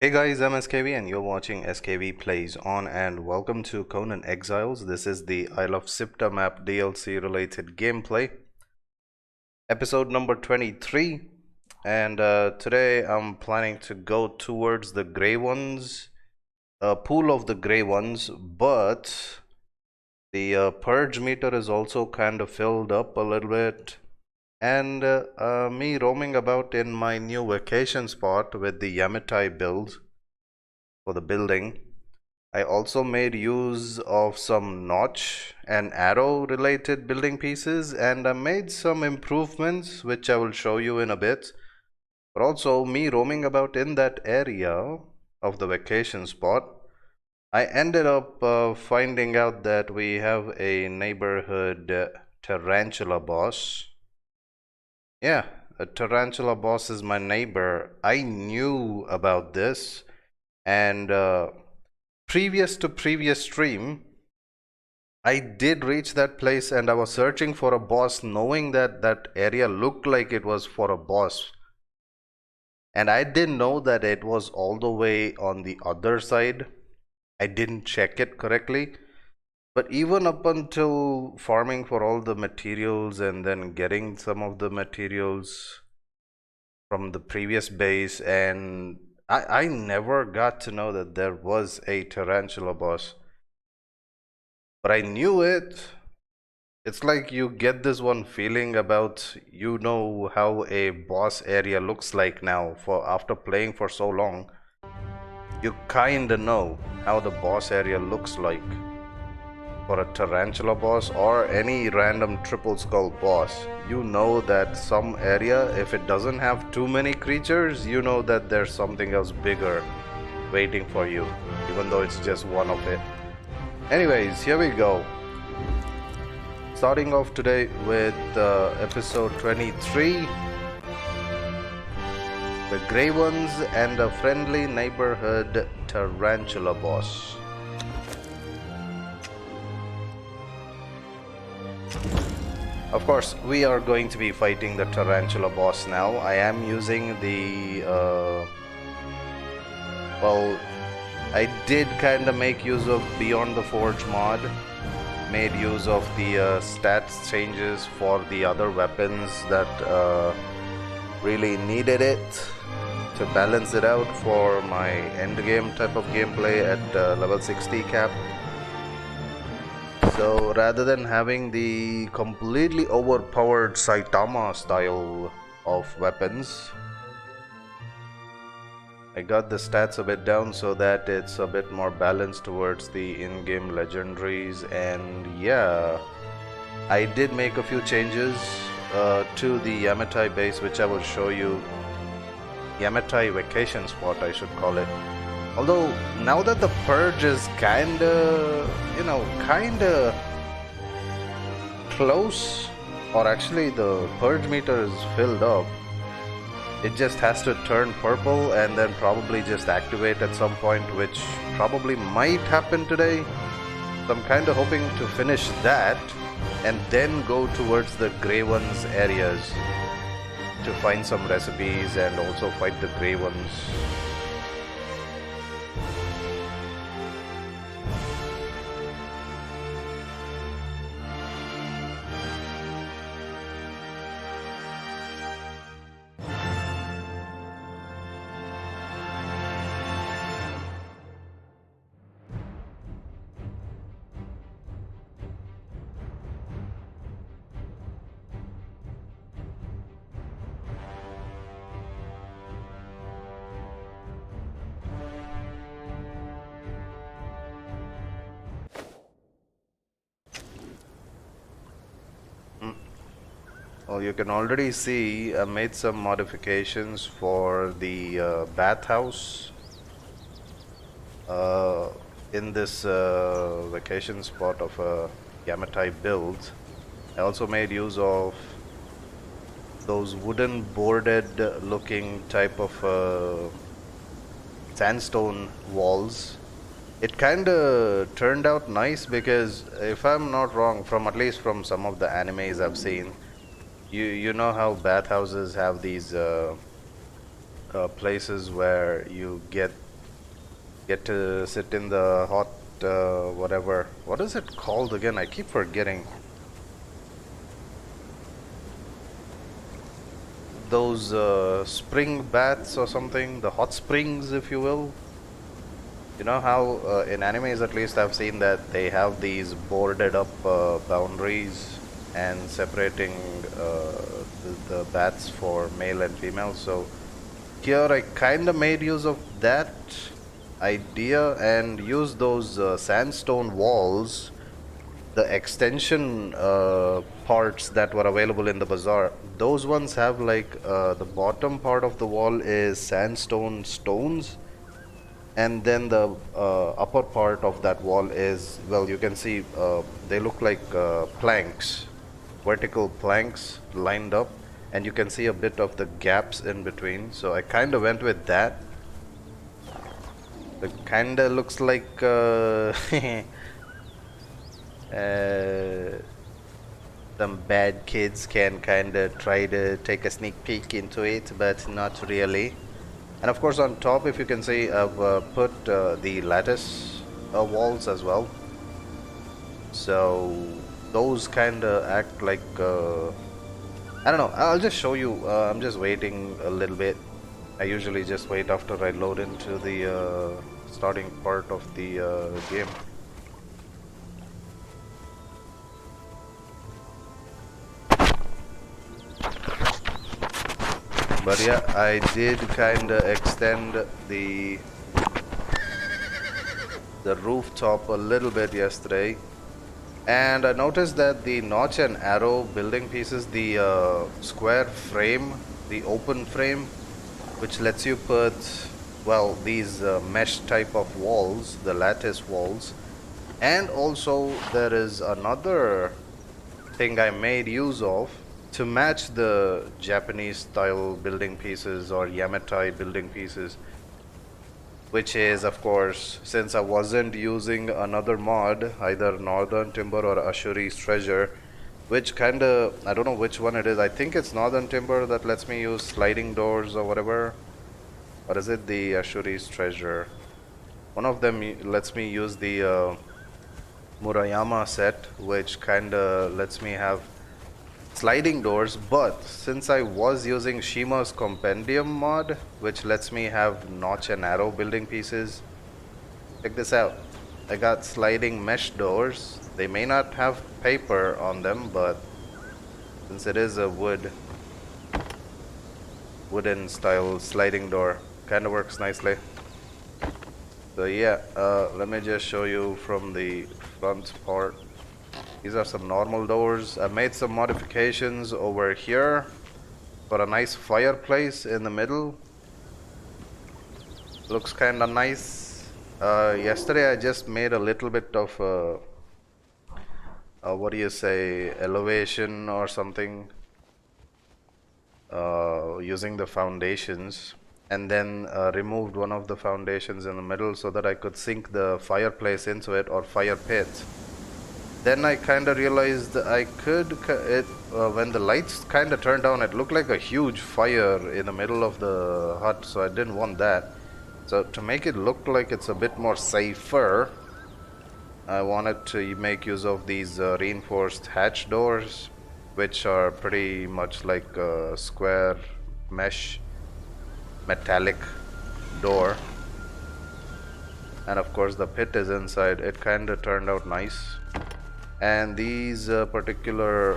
Hey guys, I'm SKV and you're watching SKV Plays On, and welcome to Conan Exiles. This is the Isle of Siptah map DLC related gameplay, episode number 23. And today I'm planning to go towards the grey ones, pool of the grey ones, but the purge meter is also kind of filled up a little bit. And me roaming about in my new vacation spot with the Yamatai build for the building. I also made use of some notch and arrow related building pieces, and I made some improvements which I will show you in a bit. But also me roaming about in that area of the vacation spot, I ended up finding out that we have a neighborhood tarantula boss. Yeah, a tarantula boss is my neighbor. I knew about this, and previous to previous stream, I did reach that place and I was searching for a boss, knowing that that area looked like it was for a boss. And I didn't know that it was all the way on the other side. I didn't check it correctly. But even up until farming for all the materials and then getting some of the materials from the previous base, and I never got to know that there was a tarantula boss. But I knew it. It's like you get this one feeling about, you know, how a boss area looks like now for after playing for so long. You kinda know how the boss area looks like for a tarantula boss or any random triple skull boss. You know that some area, if it doesn't have too many creatures, you know that there's something else bigger waiting for you, even though it's just one of it. Anyways, here we go. Starting off today with episode 23, the grey ones and a friendly neighborhood tarantula boss. Of course, we are going to be fighting the tarantula boss now. I am using the well, I did kind of make use of Beyond the Forge mod. Made use of the stats changes for the other weapons that really needed it to balance it out for my endgame type of gameplay at level 60 cap. So rather than having the completely overpowered Saitama style of weapons, I got the stats a bit down so that it's a bit more balanced towards the in-game legendaries. And yeah, I did make a few changes to the Yamatai base, which I will show you. Yamatai vacation spot, I should call it. Although now that the purge is kinda close, or actually the purge meter is filled up, it just has to turn purple and then probably just activate at some point, which probably might happen today. So I'm kind of hoping to finish that and then go towards the grey ones areas to find some recipes and also fight the grey ones. Well, you can already see I made some modifications for the bathhouse in this vacation spot of a Yamatai build. I also made use of those wooden boarded looking type of sandstone walls. It kinda turned out nice because, if I'm not wrong, from at least from some of the animes I've seen, you know how bathhouses have these places where you get Get to sit in the hot whatever. What is it called again? I keep forgetting. Those spring baths or something, the hot springs, if you will. You know how in animes, at least I've seen that they have these boarded up boundaries and separating the baths for male and female. So here I kind of made use of that idea and used those sandstone walls, the extension parts that were available in the bazaar. Those ones have like the bottom part of the wall is sandstone stones, and then the upper part of that wall is, well, you can see they look like planks, vertical planks lined up, and you can see a bit of the gaps in between. So I kind of went with that. It kind of looks like some bad kids can kind of try to take a sneak peek into it, but not really. And of course on top, if you can see, I've put the lattice walls as well. So those kind of act like, I don't know, I'll just show you. I'm just waiting a little bit. I usually just wait after I load into the starting part of the game. But yeah, I did kinda extend the rooftop a little bit yesterday, and I noticed that the notch and arrow building pieces, the square frame, the open frame, which lets you put, well, these mesh type of walls, the lattice walls, and also there is another thing I made use of to match the Japanese style building pieces or Yamatai building pieces, which is, of course, since I wasn't using another mod, either Northern Timber or Ashuri's Treasure, which kinda, I don't know which one it is. I think it's Northern Timber that lets me use sliding doors or whatever. Or is it the Ashuri's Treasure? One of them lets me use the Murayama set, which kinda lets me have sliding doors. But since I was using Shima's Compendium mod, which lets me have notch and arrow building pieces, check this out. I got sliding mesh doors. They may not have paper on them, but since it is a wooden style sliding door, kind of works nicely. So yeah, let me just show you from the front part. These are some normal doors. I made some modifications over here for a nice fireplace in the middle. Looks kind of nice. Yesterday I just made a little bit of what do you say, elevation or something, using the foundations, and then removed one of the foundations in the middle so that I could sink the fireplace into it, or fire pit. Then I kind of realized I could, when the lights kind of turned on, it looked like a huge fire in the middle of the hut, so I didn't want that. So to make it look like it's a bit more safer, I wanted to make use of these reinforced hatch doors, which are pretty much like a square mesh metallic door. And of course the pit is inside. It kind of turned out nice. And these particular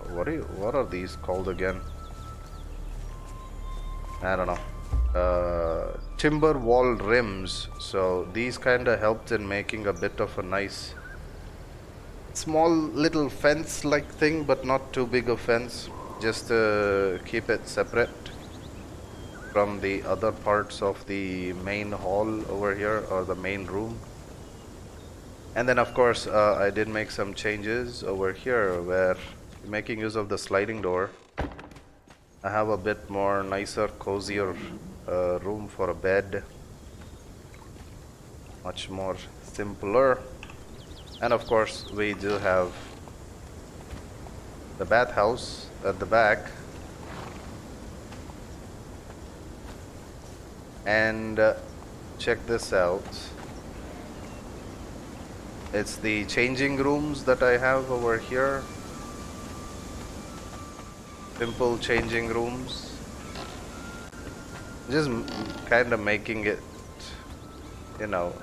what are these called again? I don't know. Timber wall rims. So these kind of helped in making a bit of a nice small little fence like thing, but not too big a fence, just to keep it separate from the other parts of the main hall over here, or the main room. And then of course I did make some changes over here where, making use of the sliding door, I have a bit more nicer, cozier room for a bed, much more simpler. And of course we do have the bathhouse at the back, and check this out. It's the changing rooms that I have over here. Simple changing rooms. Just kind of making it, you know,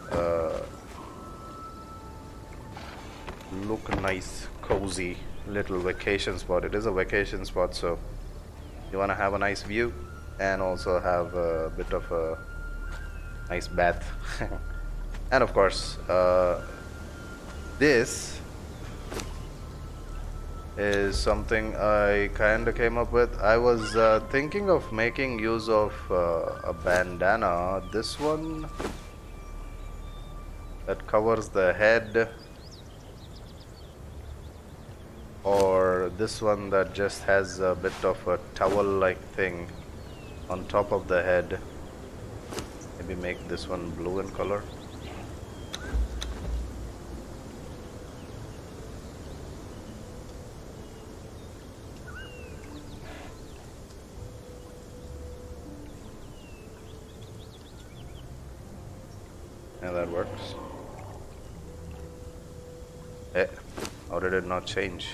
look nice, cozy little vacation spot. It is a vacation spot, so you want to have a nice view and also have a bit of a nice bath. And of course, this is something I kind of came up with. I was thinking of making use of a bandana, this one that covers the head, or this one that just has a bit of a towel-like thing on top of the head. Maybe make this one blue in color. Yeah, that works. Or did it not change?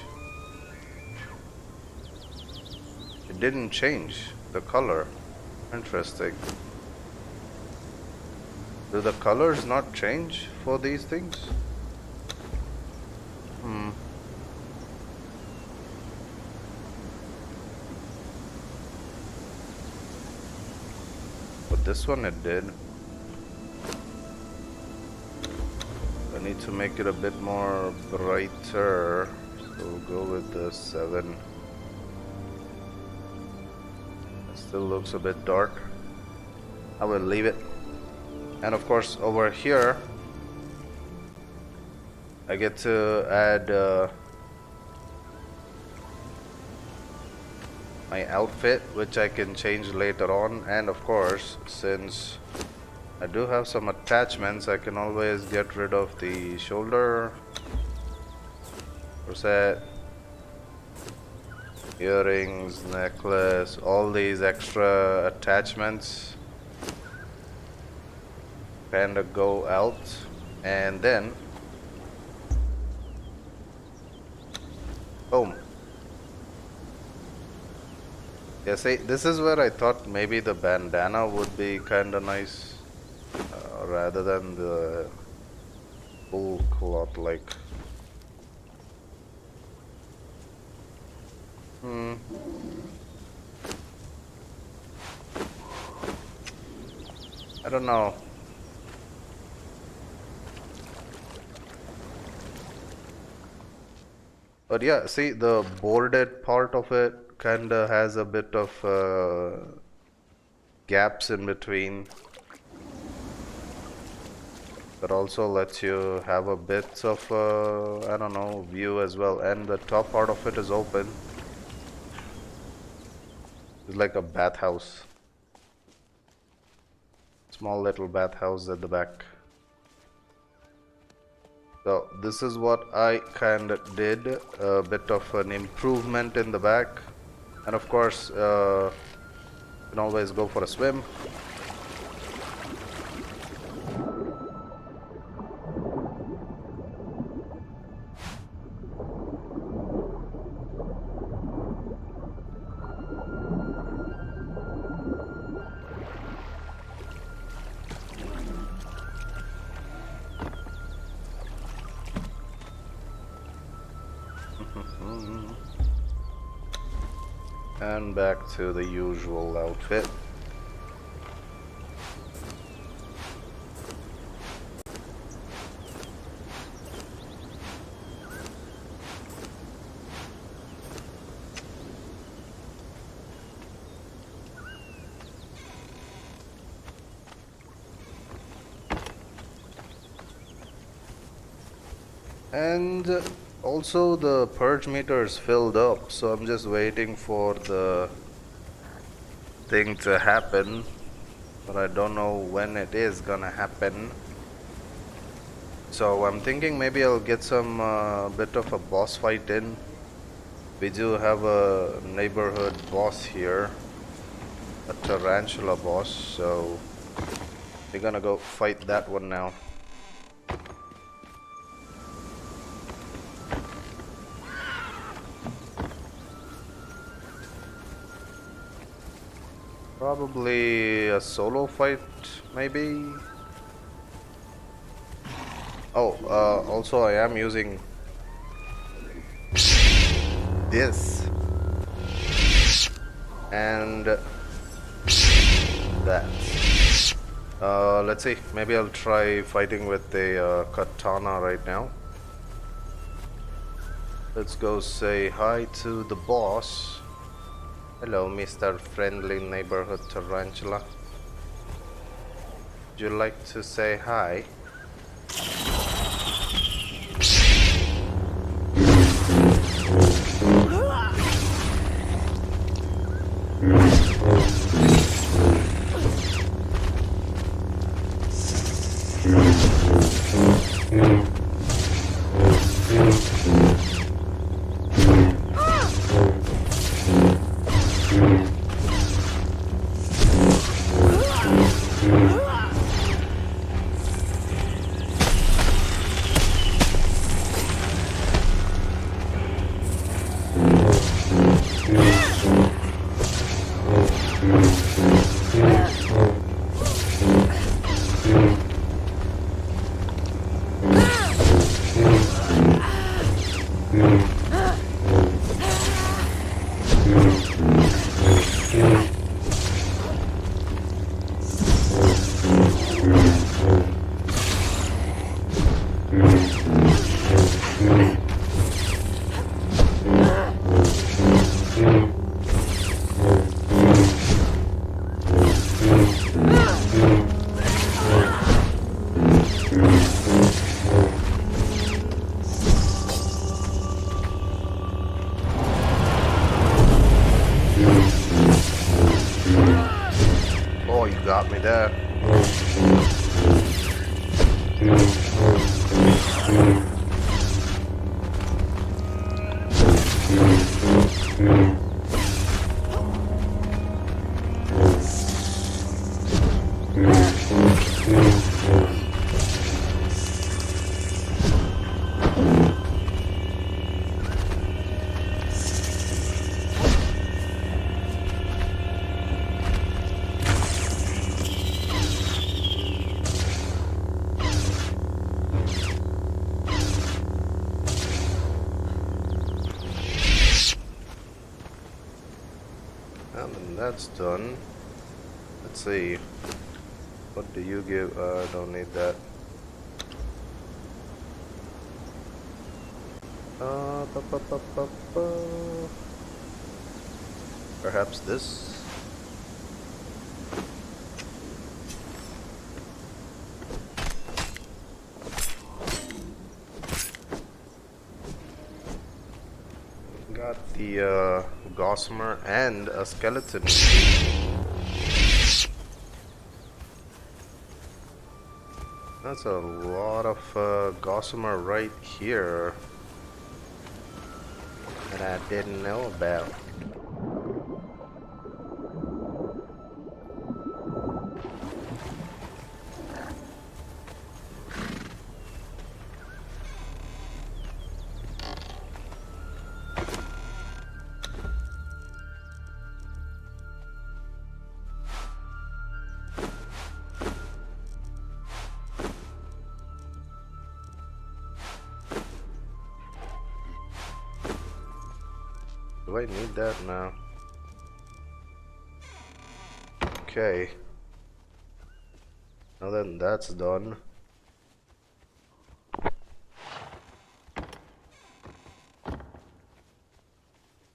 It didn't change the color. Interesting. Do the colors not change for these things? But this one it did. I need to make it a bit more brighter. So we'll go with the 7. It still looks a bit dark. I will leave it. And of course over here I get to add my outfit, which I can change later on. And of course, since I do have some attachments, I can always get rid of the shoulder corset, earrings, necklace, all these extra attachments kind of go out. And then boom. Yeah, see, this is where I thought maybe the bandana would be kind of nice. Rather than the full cloth like. I don't know. But yeah, see, the boarded part of it kinda has a bit of gaps in between. But also lets you have a bit of I don't know, view as well. And the top part of it is open. It's like a bathhouse. Small little bathhouse at the back. So this is what I kind of did. A bit of an improvement in the back. And of course, you can always go for a swim. And back to the usual outfit. And also the purge meter is filled up, so I'm just waiting for the thing to happen, but I don't know when it is gonna happen. So I'm thinking maybe I'll get some bit of a boss fight in. We do have a neighborhood boss here, a tarantula boss, so We're gonna go fight that one now. Probably a solo fight, maybe. Oh, also I am using this and that. Let's see, maybe I'll try fighting with the katana right now. Let's go say hi to the boss. Hello, Mr. Friendly Neighborhood Tarantula. Would you like to say hi? Oh, you got me there. And that's done. Let's see. What do you give? I don't need that. Perhaps this? Got the gossamer and a skeleton. That's a lot of gossamer right here that I didn't know about. Do I need that now? Okay. Now then that's done.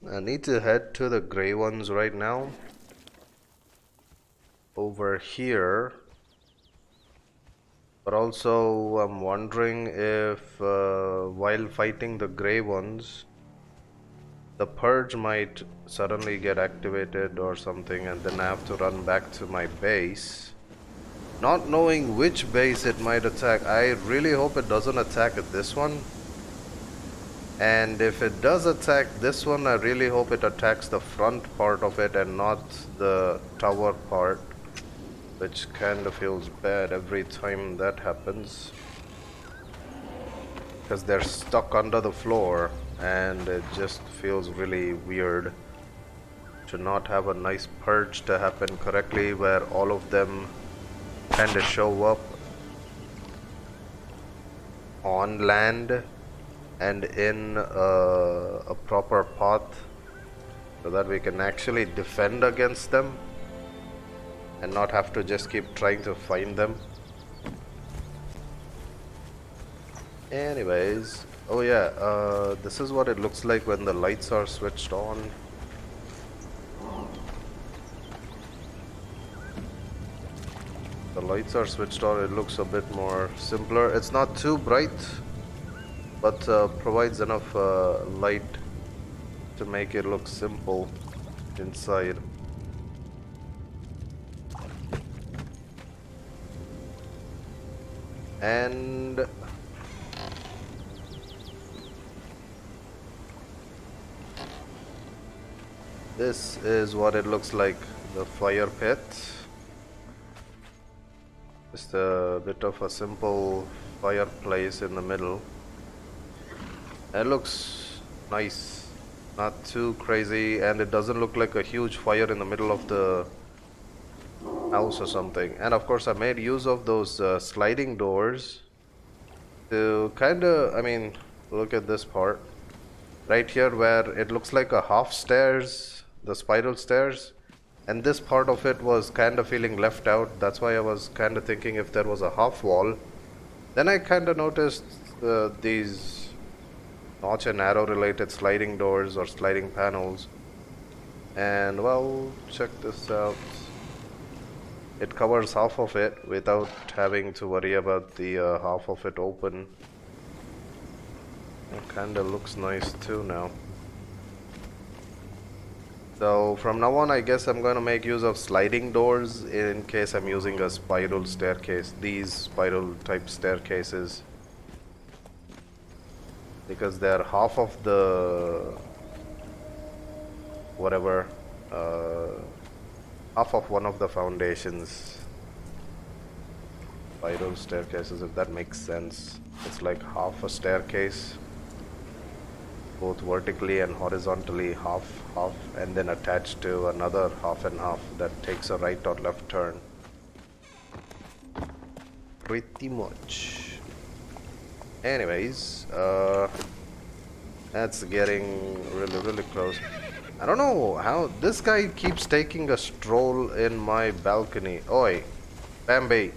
I need to head to the gray ones right now. Over here. But also I'm wondering if while fighting the gray ones, the purge might suddenly get activated or something, and then I have to run back to my base. Not knowing which base it might attack. I really hope it doesn't attack at this one. And if it does attack this one, I really hope it attacks the front part of it and not the tower part. which kind of feels bad every time that happens, because they're stuck under the floor and it just feels really weird to not have a nice purge to happen correctly where all of them kind of show up on land and in a proper path so that we can actually defend against them and not have to just keep trying to find them. Anyways, oh yeah, this is what it looks like when the lights are switched on. The lights are switched on, it looks a bit more simpler. It's not too bright, but provides enough light to make it look simple inside. And this is what it looks like, the fire pit. Just a bit of a simple fireplace in the middle. It looks nice, not too crazy, and it doesn't look like a huge fire in the middle of the house or something. And of course I made use of those sliding doors to kinda, I mean, look at this part right here where it looks like a half stairs, the spiral stairs, and this part of it was kind of feeling left out. That's why I was kind of thinking if there was a half wall. Then I kind of noticed these notch and arrow related sliding doors or sliding panels, and well, check this out. It covers half of it without having to worry about the half of it open. It kinda looks nice too now. So from now on I guess I'm gonna make use of sliding doors in case I'm using a spiral staircase, these spiral type staircases, because they're half of the whatever half of one of the foundations. Spiral staircases, if that makes sense. It's like half a staircase, both vertically and horizontally, half, and then attached to another half and half that takes a right or left turn. Pretty much. Anyways, that's getting really close. I don't know how this guy keeps taking a stroll in my balcony. Oi, Bambi,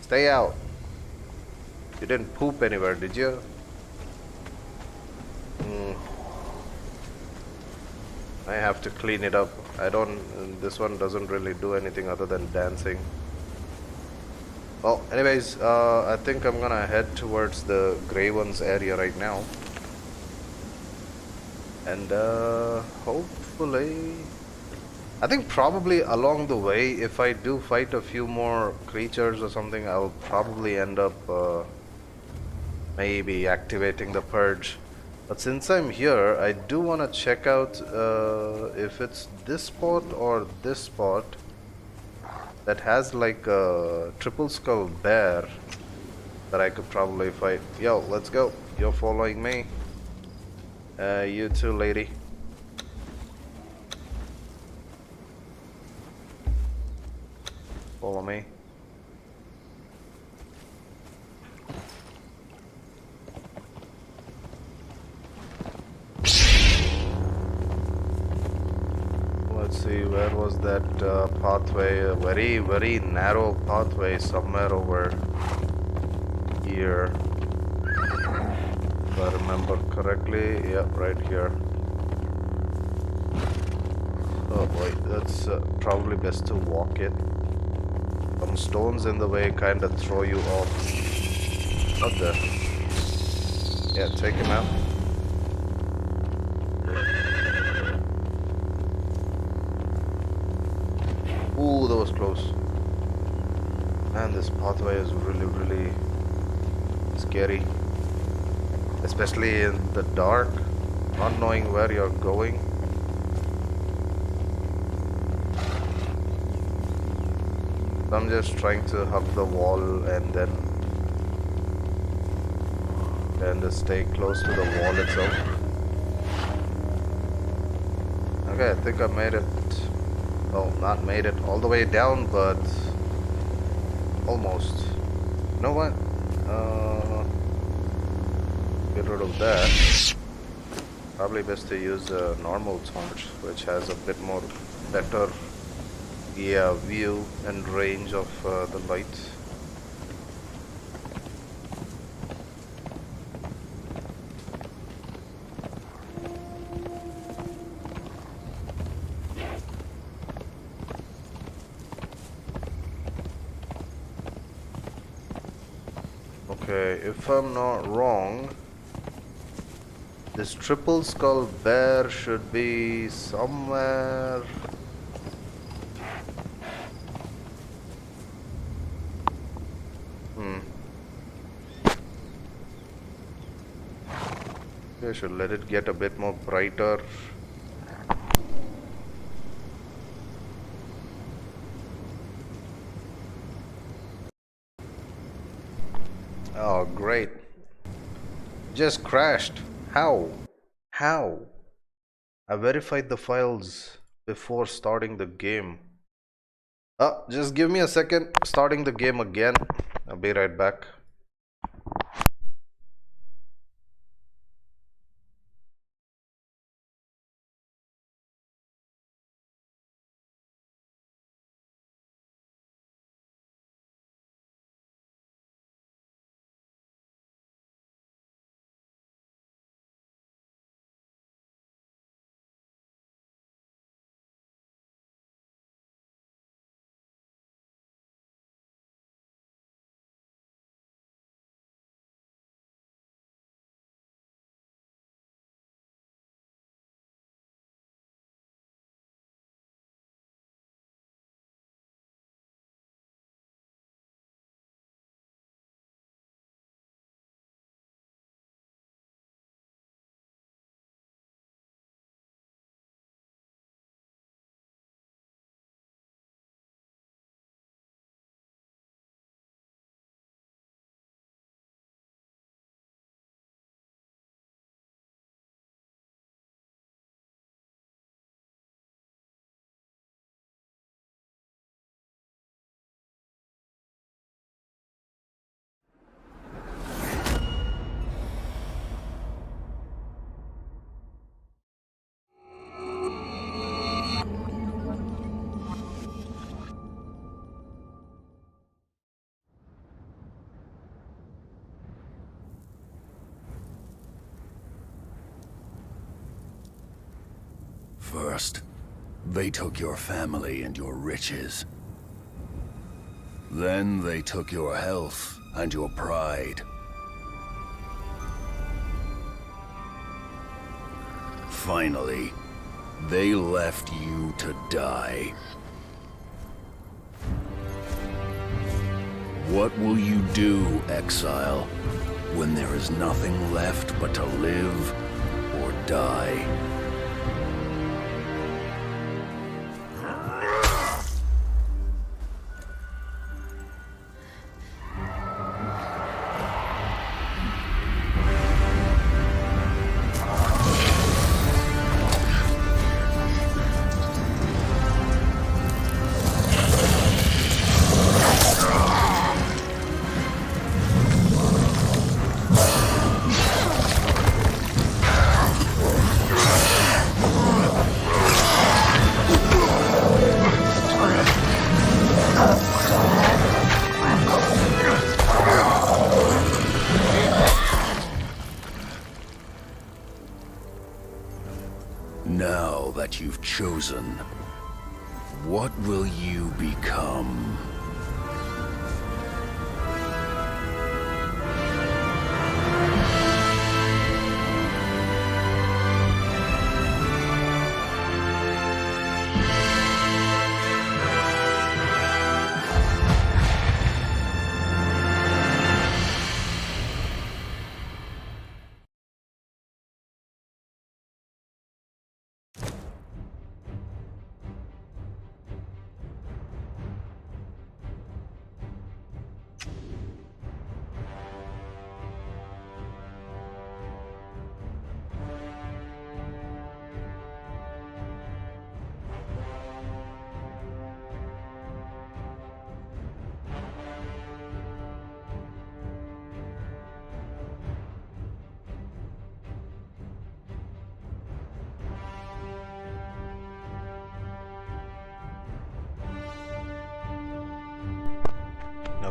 stay out. You didn't poop anywhere, did you? I have to clean it up. This one doesn't really do anything other than dancing. Well, anyways, I think I'm gonna head towards the Grey Ones area right now. And hopefully, I think probably along the way, if I do fight a few more creatures or something, I'll probably end up maybe activating the purge. But since I'm here, I do want to check out if it's this spot or this spot that has like a triple skull bear that I could probably fight. Yo, let's go. You're following me. You too, lady. Follow me. Let's see, where was that pathway? A very narrow pathway somewhere over here. If I remember correctly, yeah, right here. Oh boy, that's probably best to walk it. Some stones in the way kind of throw you off. What the? Yeah, take him out. Ooh, that was close. Man, this pathway is really scary. Especially in the dark, not knowing where you're going. I'm just trying to hug the wall and then just stay close to the wall itself. Okay, I think I made it. Well, not made it all the way down, but almost. You know what? Get rid of that. Probably best to use a normal torch, which has a bit more better view and range of the light. Okay, if I'm not wrong, this triple skull bear should be somewhere. I should let it get a bit more brighter. Oh, great. Just crashed. How? How? I verified the files before starting the game. Just give me a second. Starting the game again. I'll be right back. First, they took your family and your riches. Then they took your health and your pride. Finally, they left you to die. What will you do, exile, when there is nothing left but to live or die? Now that you've chosen, what will you become?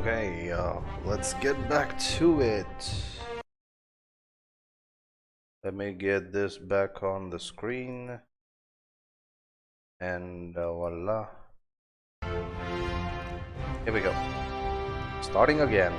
Okay, let's get back to it. Let me get this back on the screen. And voila. Here we go. Starting again.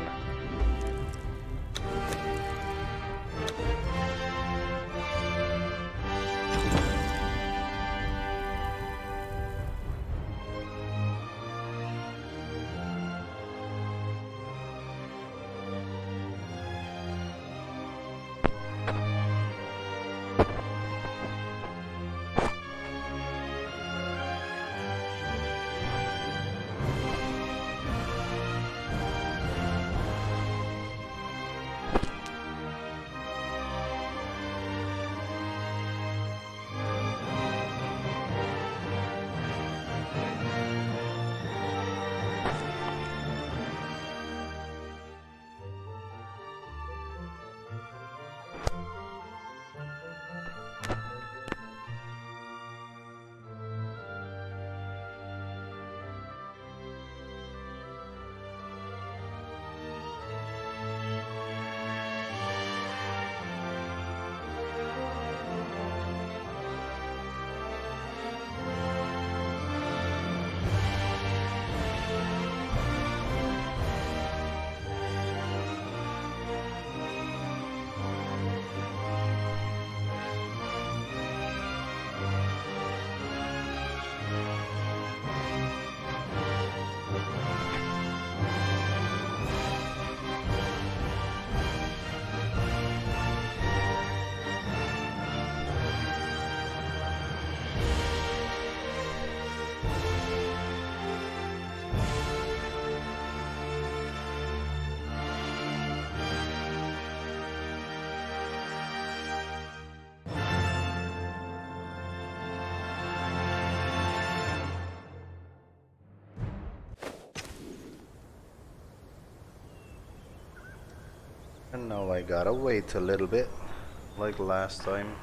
And now I gotta wait a little bit, like last time.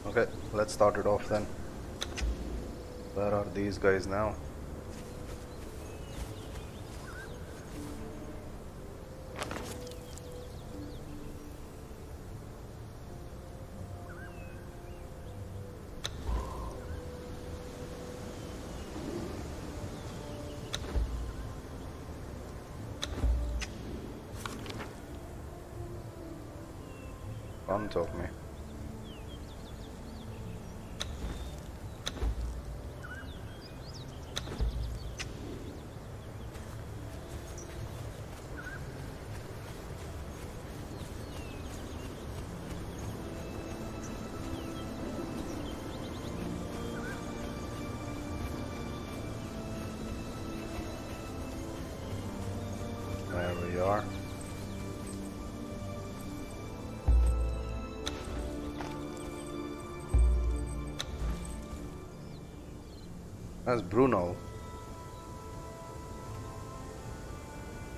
Okay, let's start it off then. Where are these guys now? Front of me. There we are. That's Bruno.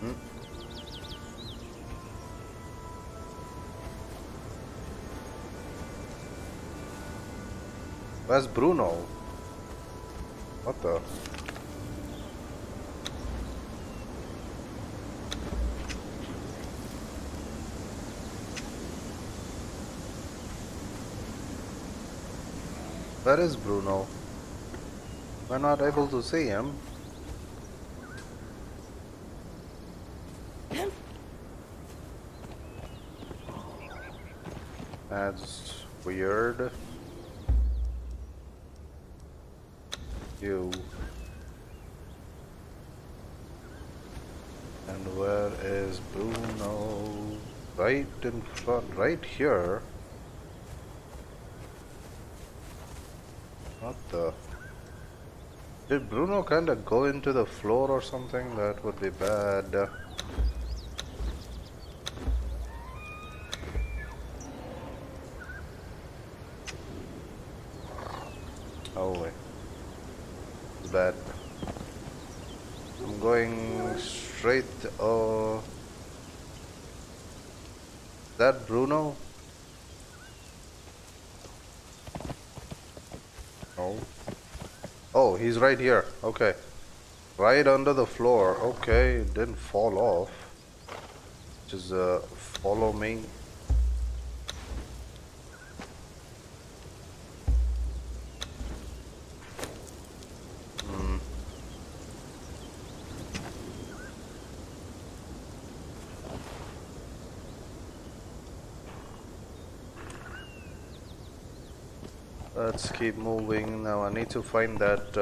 Hmm? Where's Bruno? What the? Where is Bruno? We're not able to see him. That's weird. You. And where is Bruno? Right in front, right here. What the? Did Bruno kinda go into the floor or something? That would be bad. Oh wait. It's bad. I'm going straight. Oh. Is that Bruno? No. Oh, he's right here. Okay. Right under the floor. Okay, it didn't fall off. Just follow me. Let's keep moving. Now I need to find that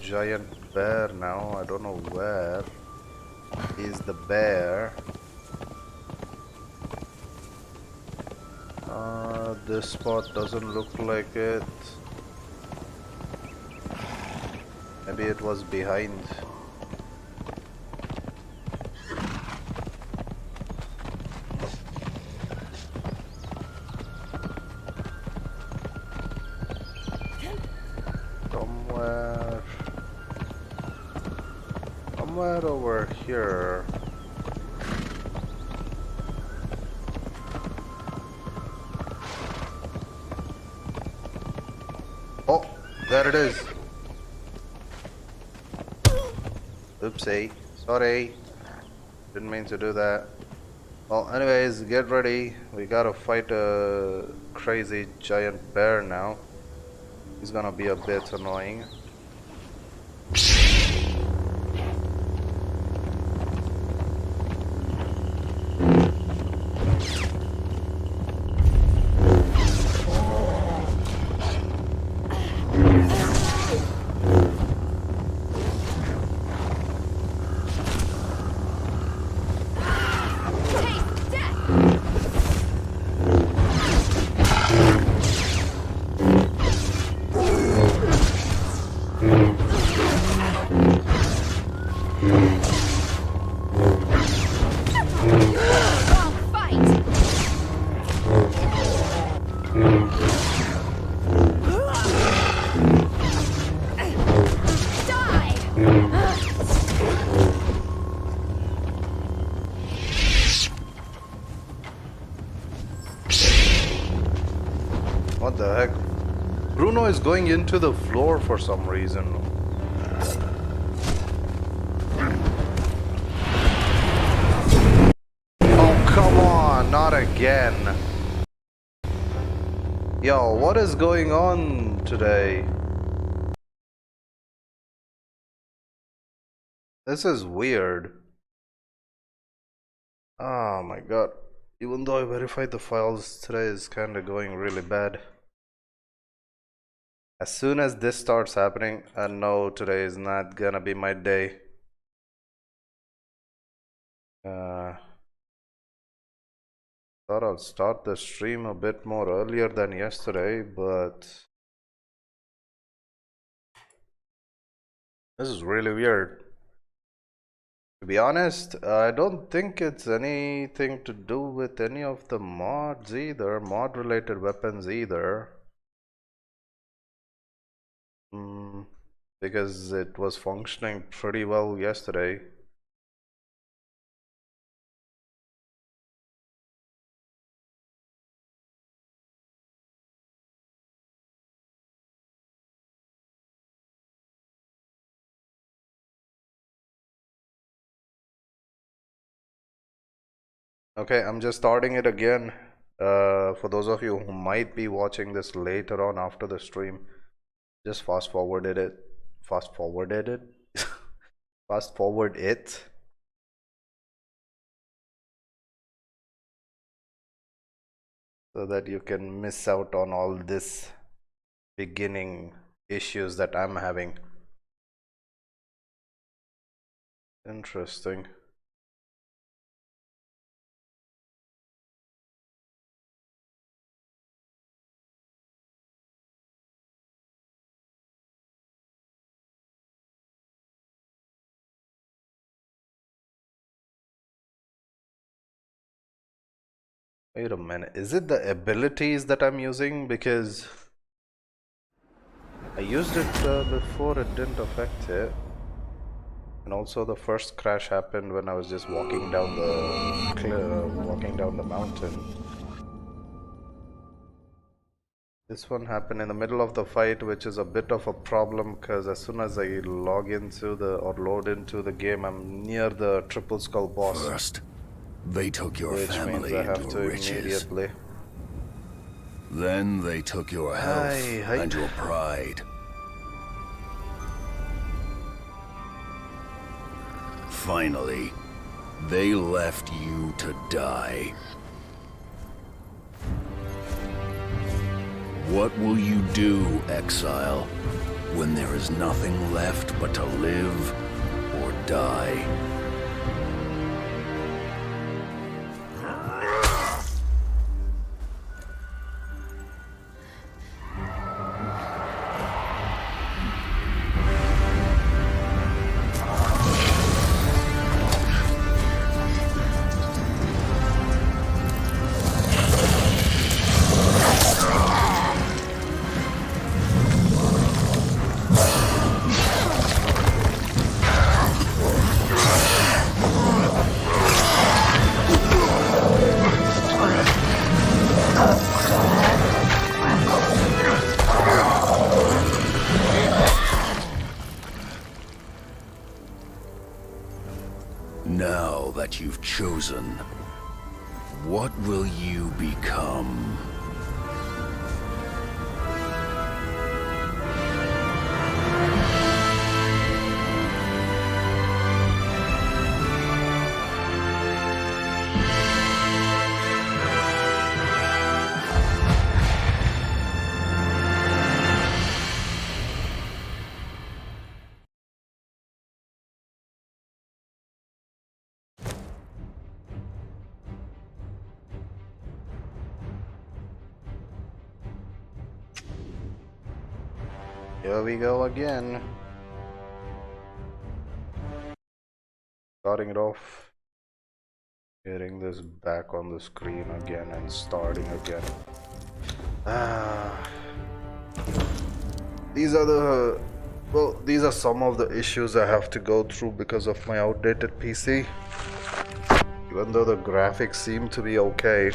giant bear now. I don't know where is the bear. This spot doesn't look like it. Maybe it was behind. Somewhere over here. Oh, there it is. Oopsie. Sorry. Didn't mean to do that. Well, anyways, get ready. We gotta fight a crazy giant bear now. He's gonna be a bit annoying. What the heck? Bruno is going into the floor for some reason. Oh, come on, not again. Yo, what is going on today? This is weird. Oh my god. Even though I verified the files, today is kinda going really bad. As soon as this starts happening, I know today is not gonna be my day. Thought I'll start the stream a bit more earlier than yesterday, but this is really weird. To be honest, I don't think it's anything to do with any of the mods either, mod related weapons either. Because it was functioning pretty well yesterday. Okay, I'm just starting it again. For those of you who might be watching this later on after the stream, just fast forwarded it. Fast forwarded it. Fast forward it. so that you can miss out on all this beginning issues that I'm having. Interesting. Wait a minute, is it the abilities that I'm using? Because I used it before, it didn't affect it. And also the first crash happened when I was just walking down the mountain. This one happened in the middle of the fight, which is a bit of a problem because as soon as I log into or load into the game, I'm near the triple skull boss. First, they took your which family means I have and to your riches. immediately. Then they took your health and your pride. Finally, they left you to die. What will you do, exile, when there is nothing left but to live or die? Now that you've chosen, what will you become? Here we go again. Starting it off. Getting this back on the screen again and starting again. These are some of the issues I have to go through because of my outdated PC. Even though the graphics seem to be okay,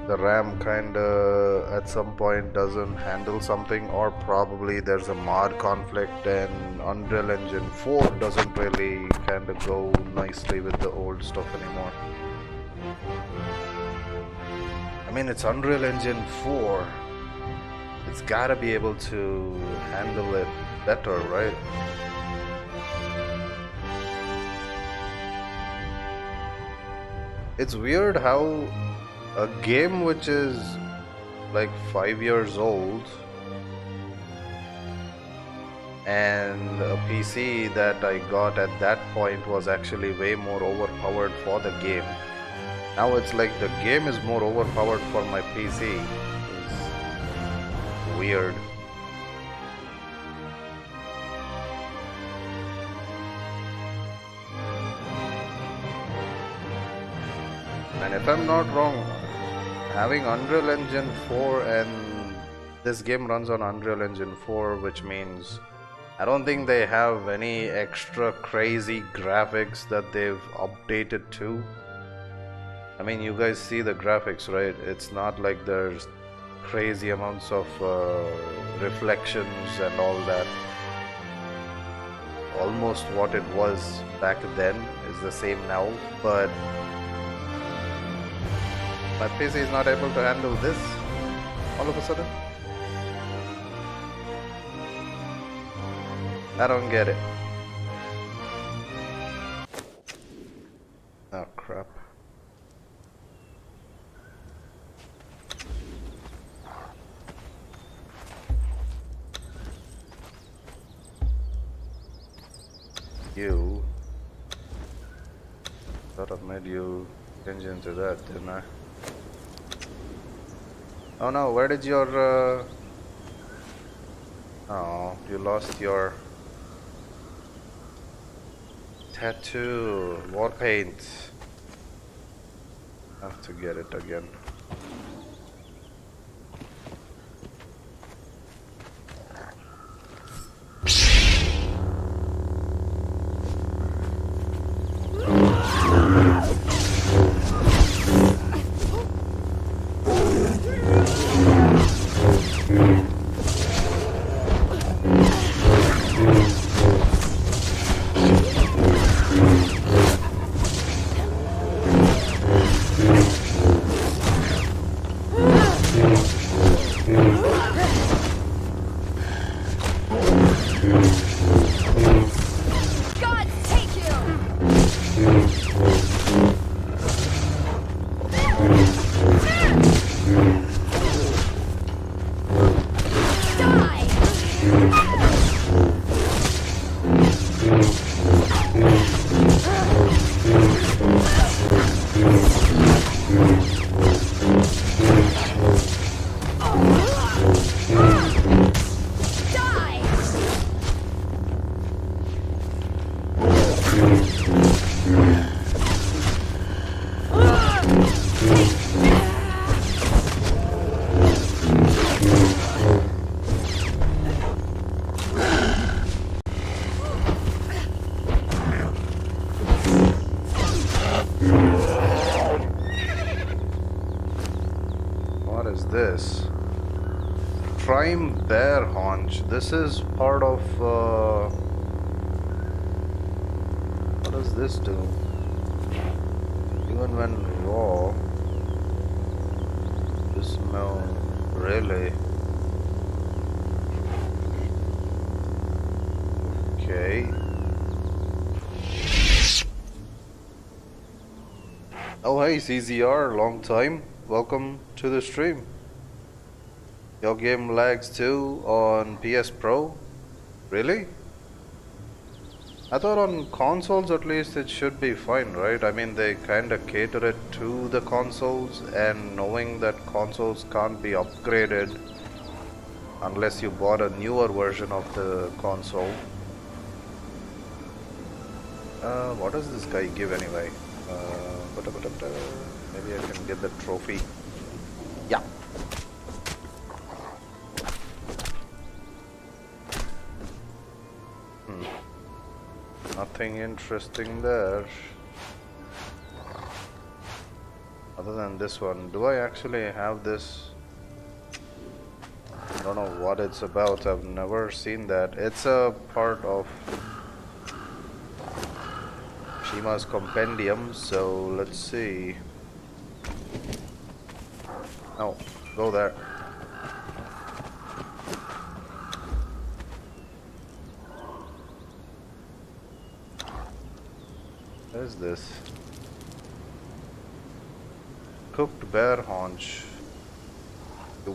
the RAM kinda at some point doesn't handle something, or probably there's a mod conflict and Unreal Engine 4 doesn't really kinda go nicely with the old stuff anymore. I mean, it's Unreal Engine 4. It's gotta be able to handle it better, right? It's weird how a game which is like 5 years old and a PC that I got at that point was actually way more overpowered for the game. Now it's like the game is more overpowered for my PC. It's weird. And if I'm not wrong, having Unreal Engine 4 and this game runs on Unreal Engine 4, which means I don't think they have any extra crazy graphics that they've updated to. I mean, you guys see the graphics, right? It's not like there's crazy amounts of reflections and all that. Almost what it was back then is the same now, but my PC is not able to handle this all of a sudden. I don't get it. Oh crap. You. Thought I've made you change into that, didn't I? Oh no, where did your oh, you lost your tattoo, war paint. Have to get it again. This prime bear haunch. This is part of what does this do? Even when raw, the smell really okay. Oh hey CZR, long time, welcome to the stream. Your game lags too on PS Pro? Really? I thought on consoles at least it should be fine, right? I mean, they kinda cater it to the consoles, and knowing that consoles can't be upgraded unless you bought a newer version of the console. What does this guy give anyway? Maybe I can get the trophy. Yeah. Nothing interesting there. Other than this one. Do I actually have this? I don't know what it's about. I've never seen that. It's a part of Shima's compendium, so let's see. No, go there. What is this? Cooked bear haunch.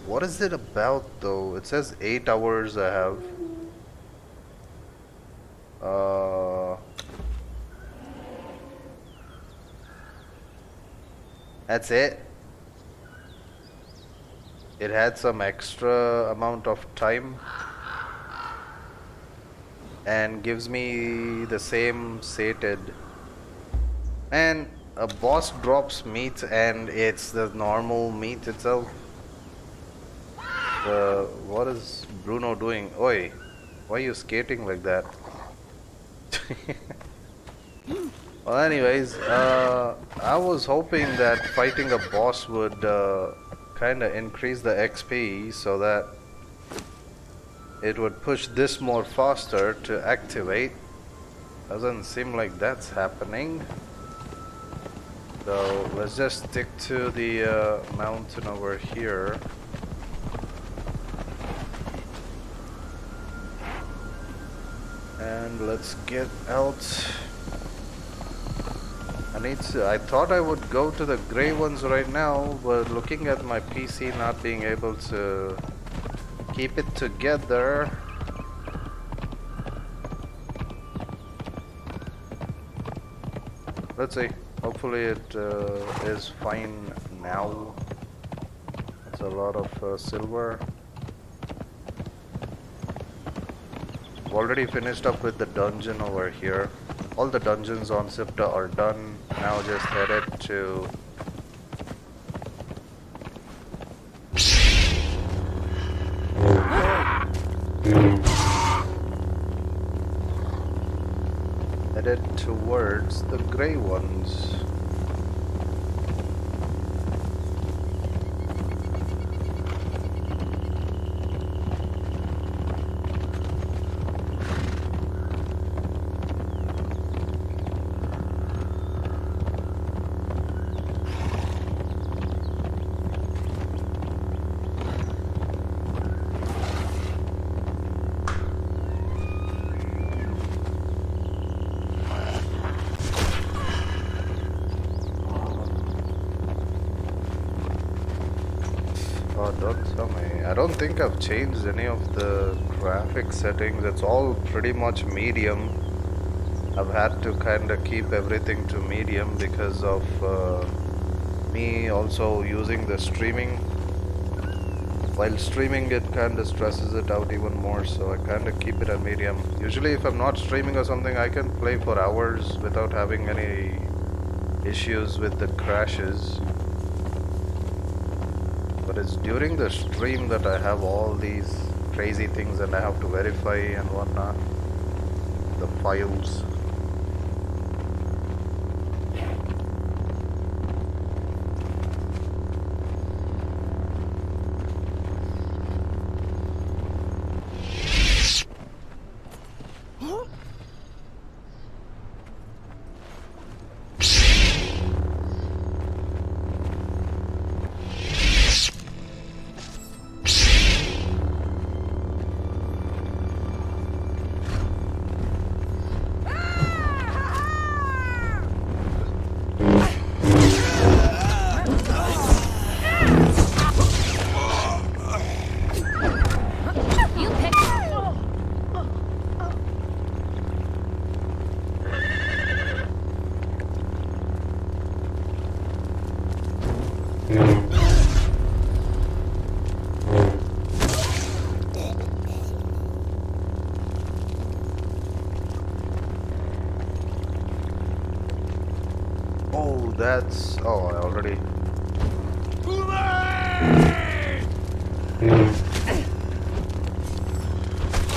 What is it about though? It says 8 hours I have. That's it. It had some extra amount of time and gives me the same sated. And a boss drops meat and it's the normal meat itself. What is Bruno doing? Oi, why are you skating like that? Well, anyways, I was hoping that fighting a boss would kinda increase the XP so that it would push this more faster to activate. Doesn't seem like that's happening. So let's just stick to the mountain over here. And let's get out. I thought I would go to the gray ones right now, but looking at my PC not being able to keep it together, let's see. Hopefully it is fine now. It's a lot of silver. Already finished up with the dungeon over here. All the dungeons on Siptah are done. Now just headed to towards the grey ones. Oh, don't tell me. I don't think I've changed any of the graphic settings. It's all pretty much medium. I've had to kind of keep everything to medium because of me also using the streaming. While streaming, it kind of stresses it out even more, so I kind of keep it at medium. Usually if I'm not streaming or something, I can play for hours without having any issues with the crashes. But it's during the stream that I have all these crazy things and I have to verify and whatnot. The files. Oh, that's... Oh, I already...